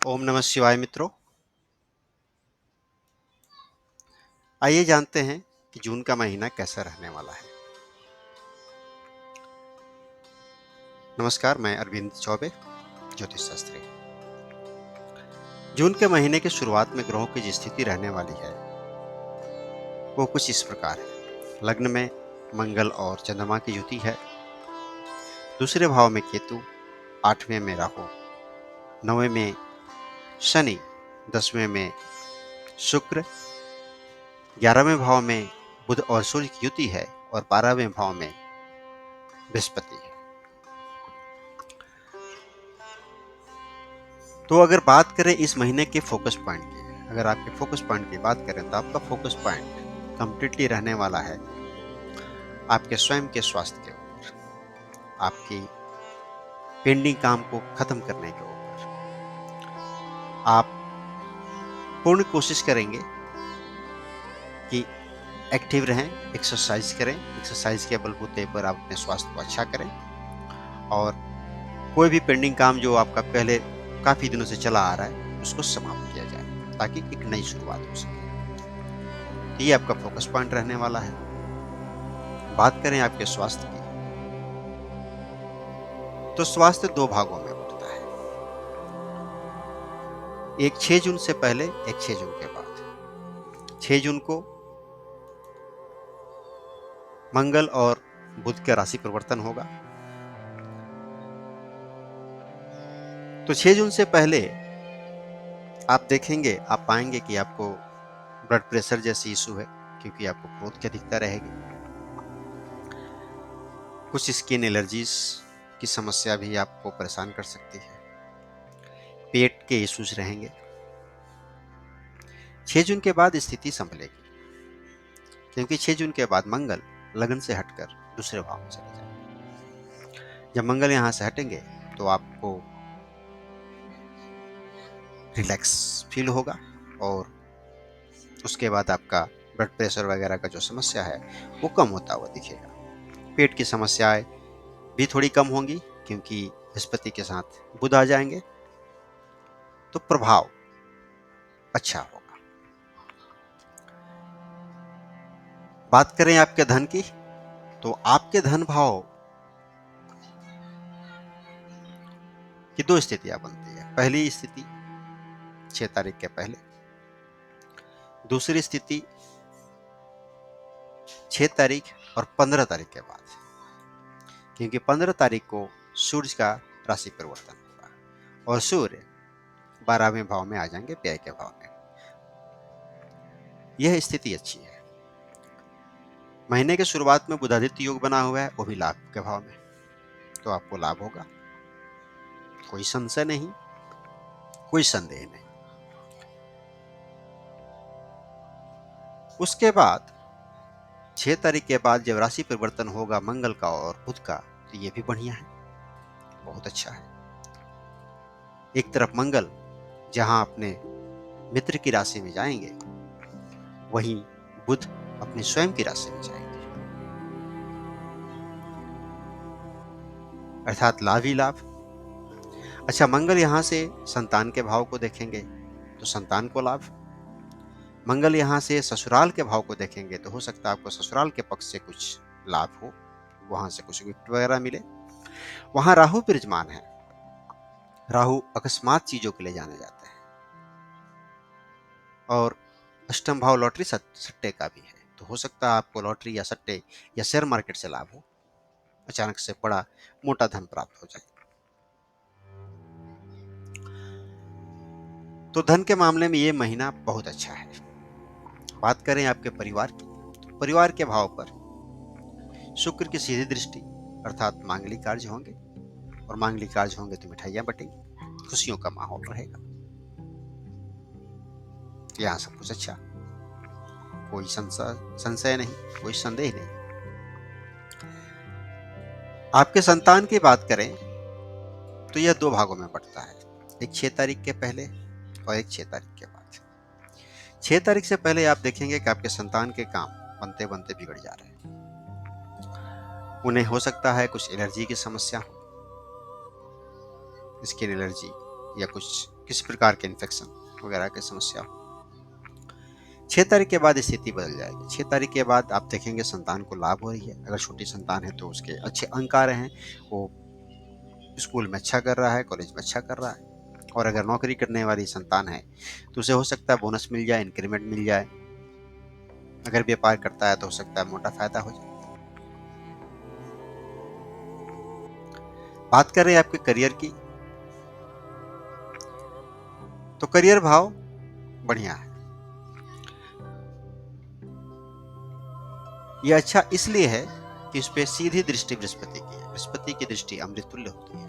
ओम नमः शिवाय मित्रों। आइए जानते हैं कि जून का महीना कैसा रहने वाला है। नमस्कार, मैं अरविंद चौबे, ज्योतिष शास्त्री। जून के महीने की शुरुआत में ग्रहों की जो स्थिति रहने वाली है वो कुछ इस प्रकार है। लग्न में मंगल और चंद्रमा की युति है। दूसरे भाव में केतु, 8वें में राहु, 9वें में शनि, 10वें में शुक्र, 11वें भाव में बुध और सूर्य की युति है और 12वें भाव में बृहस्पति है। तो अगर बात करें इस महीने के फोकस पॉइंट की, अगर आपके फोकस पॉइंट की बात करें तो आपका फोकस पॉइंट कंप्लीटली रहने वाला है आपके स्वयं के स्वास्थ्य के ऊपर, आपकी पेंडिंग काम को खत्म करने के ऊपर। आप पूर्ण कोशिश करेंगे कि एक्टिव रहें, एक्सरसाइज करें, एक्सरसाइज के बलबूते पर आप अपने स्वास्थ्य को अच्छा करें और कोई भी पेंडिंग काम जो आपका पहले काफी दिनों से चला आ रहा है उसको समाप्त किया जाए ताकि एक नई शुरुआत हो सके। तो ये आपका फोकस पॉइंट रहने वाला है। बात करें आपके स्वास्थ्य की, तो स्वास्थ्य दो भागों में बंटता है, एक 6 जून से पहले, एक 6 जून के बाद। 6 जून को मंगल और बुध का राशि परिवर्तन होगा। तो 6 जून से पहले आप देखेंगे, आप पाएंगे कि आपको ब्लड प्रेशर जैसी इशू है, क्योंकि आपको क्रोध की अधिकता रहेगी। कुछ स्किन एलर्जीज की समस्या भी आपको परेशान कर सकती है। पेट के इश्यूज रहेंगे। 6 जून के बाद स्थिति संभलेगी, क्योंकि 6 जून के बाद मंगल लगन से हटकर दूसरे भाव में चले जाएंगे। जब मंगल यहां से हटेंगे तो आपको रिलैक्स फील होगा और उसके बाद आपका ब्लड प्रेशर वगैरह का जो समस्या है वो कम होता हुआ दिखेगा। पेट की समस्याएं भी थोड़ी कम होंगी, क्योंकि बृहस्पति के साथ बुध आ जाएंगे, तो प्रभाव अच्छा होगा। बात करें आपके धन की, तो आपके धन भाव की दो स्थितियां बनती है। पहली स्थिति 6 तारीख के पहले, दूसरी स्थिति 6 तारीख और 15 तारीख के बाद, क्योंकि 15 तारीख को सूर्य का राशि परिवर्तन होगा और सूर्य 12वें भाव में आ जाएंगे, व्यय के भाव में। यह स्थिति अच्छी है। महीने के शुरुआत में बुधादित्य योग बना हुआ है, वो भी लाभ के भाव में, तो आपको लाभ होगा, कोई संशय नहीं, कोई संदेह नहीं। उसके बाद 6 तारीख के बाद जब राशि परिवर्तन होगा मंगल का और बुध का, तो ये भी बढ़िया है, बहुत अच्छा है। एक तरफ मंगल जहां अपने मित्र की राशि में जाएंगे, वहीं बुध अपनी स्वयं की राशि में जाएंगे, अर्थात लाभ ही लाभ। अच्छा, मंगल यहां से संतान के भाव को देखेंगे तो संतान को लाभ। मंगल यहां से ससुराल के भाव को देखेंगे तो हो सकता है आपको ससुराल के पक्ष से कुछ लाभ हो, वहां से कुछ गिफ्ट वगैरह मिले। वहां राहु विराजमान है, राहु अकस्मात चीजों के लिए जाने जाते हैं। और अष्टम भाव लॉटरी सट्टे का भी है, तो हो सकता है आपको लॉटरी या सट्टे या शेयर मार्केट से लाभ हो, अचानक से बड़ा मोटा धन प्राप्त हो जाए। तो धन के मामले में ये महीना बहुत अच्छा है। बात करें आपके परिवार की, तो परिवार के भाव पर शुक्र की सीधी दृष्टि, अर्थात मांगलिक कार्य होंगे, और मांगलिक कार्य होंगे तो मिठाइयां बटेंगी, खुशियों का माहौल रहेगा। यहाँ सब कुछ अच्छा, कोई संशय नहीं, कोई संदेह नहीं। आपके संतान की बात करें तो यह दो भागों में बंटता है, एक 6 तारीख के पहले और एक 6 तारीख के बाद। 6 तारीख से पहले आप देखेंगे कि आपके संतान के काम बनते बनते बिगड़ जा रहे हैं। उन्हें हो सकता है कुछ एलर्जी की समस्या हो, स्किन एलर्जी या कुछ किसी प्रकार के इन्फेक्शन वगैरह की समस्या हो। 6 तारीख के बाद स्थिति बदल जाएगी। 6 तारीख के बाद आप देखेंगे संतान को लाभ हो रही है। अगर छोटी संतान है तो उसके अच्छे अंक आ रहे हैं, वो स्कूल में अच्छा कर रहा है, कॉलेज में अच्छा कर रहा है। और अगर नौकरी करने वाली संतान है तो उसे हो सकता है बोनस मिल जाए, इंक्रीमेंट मिल जाए। अगर व्यापार करता है तो हो सकता है मोटा फायदा हो जाए। बात कर रहे हैं आपके करियर की, तो करियर भाव बढ़िया है। यह अच्छा इसलिए है कि इस पे सीधी दृष्टि बृहस्पति की है। बृहस्पति की दृष्टि अमृत तुल्य होती है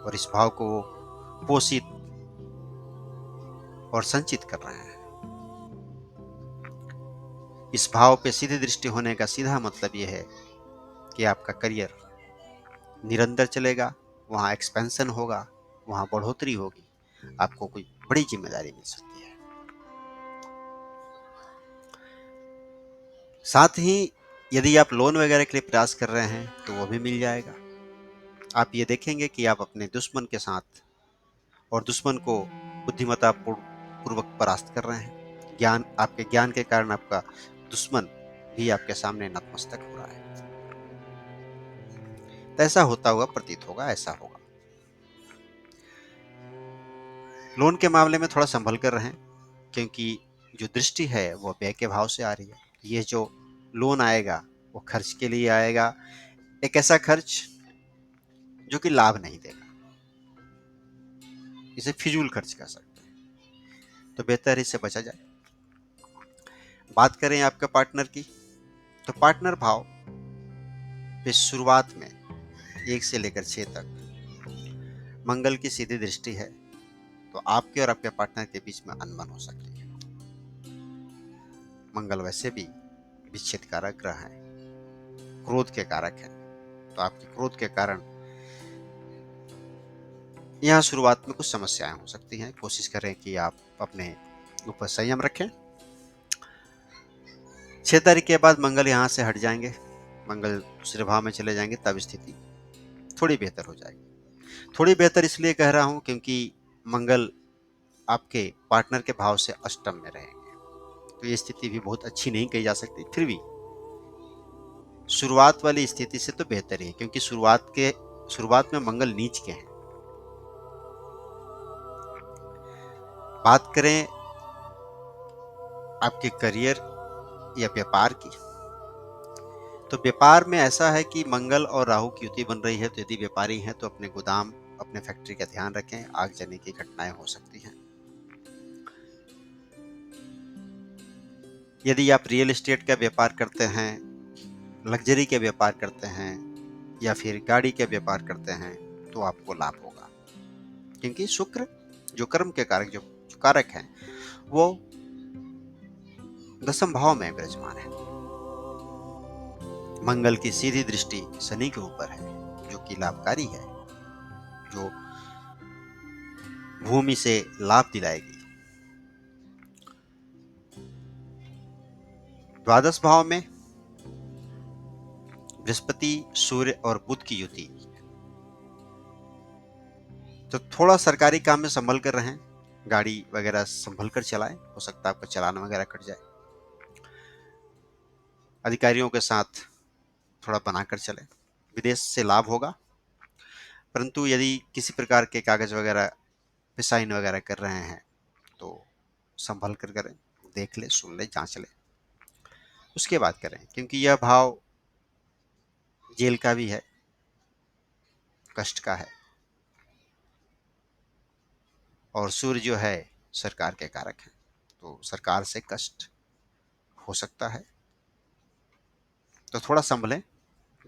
और इस भाव को वो पोषित और संचित कर रहे हैं। इस भाव पे सीधी दृष्टि होने का सीधा मतलब यह है कि आपका करियर निरंतर चलेगा, वहां एक्सपेंशन होगा, वहां बढ़ोतरी होगी, आपको कोई बड़ी जिम्मेदारी मिल सकती है। साथ ही यदि आप लोन वगैरह के लिए प्रयास कर रहे हैं तो वो भी मिल जाएगा। आप ये देखेंगे कि आप अपने दुश्मन के साथ और दुश्मन को बुद्धिमत्ता पूर्वक परास्त कर रहे हैं। आपके ज्ञान के कारण आपका दुश्मन भी आपके सामने नतमस्तक हो रहा है। तो ऐसा होता हुआ प्रतीत होगा, ऐसा होगा। लोन के मामले में थोड़ा संभल कर रहें, क्योंकि जो दृष्टि है वो व्यय के भाव से आ रही है। ये जो लोन आएगा वो खर्च के लिए आएगा, एक ऐसा खर्च जो कि लाभ नहीं देगा, इसे फिजूल खर्च कह सकते हैं। तो बेहतर इससे बचा जाए। बात करें आपके पार्टनर की, तो पार्टनर भाव पे शुरुआत में 1 से लेकर 6 तक मंगल की सीधी दृष्टि है, तो आपके और आपके पार्टनर के बीच में अनबन हो सकती है। मंगल वैसे भी विच्छेद कारक ग्रह है, क्रोध के कारक है, तो आपके क्रोध के कारण यहाँ शुरुआत में कुछ समस्याएं हो सकती हैं। कोशिश करें कि आप अपने ऊपर संयम रखें। 6 तारीख के बाद मंगल यहाँ से हट जाएंगे, मंगल दूसरे भाव में चले जाएंगे, तब स्थिति थोड़ी बेहतर हो जाएगी। थोड़ी बेहतर इसलिए कह रहा हूं क्योंकि मंगल आपके पार्टनर के भाव से अष्टम में रहेंगे, तो ये स्थिति भी बहुत अच्छी नहीं कही जा सकती। फिर भी शुरुआत वाली स्थिति से तो बेहतर ही है, क्योंकि शुरुआत में मंगल नीच के हैं। बात करें आपके करियर या व्यापार की, तो व्यापार में ऐसा है कि मंगल और राहु की युति बन रही है। तो यदि व्यापारी हैं तो अपने गोदाम, अपने फैक्ट्री का ध्यान रखें, आग जलने की घटनाएं हो सकती हैं। यदि आप रियल एस्टेट का व्यापार करते हैं, लग्जरी के व्यापार करते हैं या फिर गाड़ी के व्यापार करते हैं तो आपको लाभ होगा, क्योंकि शुक्र जो कर्म के कारक जो कारक हैं वो 10वें भाव में विराजमान है। मंगल की सीधी दृष्टि शनि के ऊपर है, जो कि लाभकारी है, जो भूमि से लाभ दिलाएगी। 12वें भाव में बृहस्पति, सूर्य और बुध की युति, तो थोड़ा सरकारी काम में संभल कर रहें, गाड़ी वगैरह संभल कर चलाएं, हो सकता है आपका चालान वगैरह कट जाए। अधिकारियों के साथ थोड़ा बनाकर चलें। विदेश से लाभ होगा, परंतु यदि किसी प्रकार के कागज वगैरह पे साइन वगैरह कर रहे हैं तो संभल कर करें, देख ले, सुन ले, जांच ले, उसके बाद करें, क्योंकि यह भाव जेल का भी है, कष्ट का है, और सूर्य जो है सरकार के कारक है, तो सरकार से कष्ट हो सकता है। तो थोड़ा संभलें,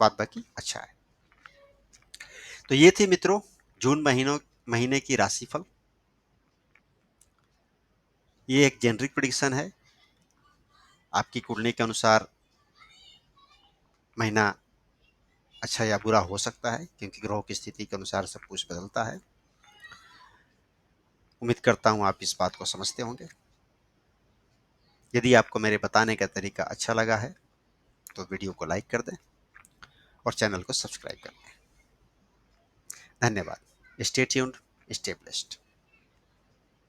बात बाकी अच्छा है। तो ये थी मित्रों जून महीने की राशिफल। ये एक जेनरिक प्रेडिक्शन है, आपकी कुंडली के अनुसार महीना अच्छा या बुरा हो सकता है, क्योंकि ग्रहों की स्थिति के अनुसार सब कुछ बदलता है। उम्मीद करता हूं आप इस बात को समझते होंगे। यदि आपको मेरे बताने का तरीका अच्छा लगा है तो वीडियो को लाइक कर दें और चैनल को सब्सक्राइब कर दें। धन्यवाद। Stay tuned, stay blessed.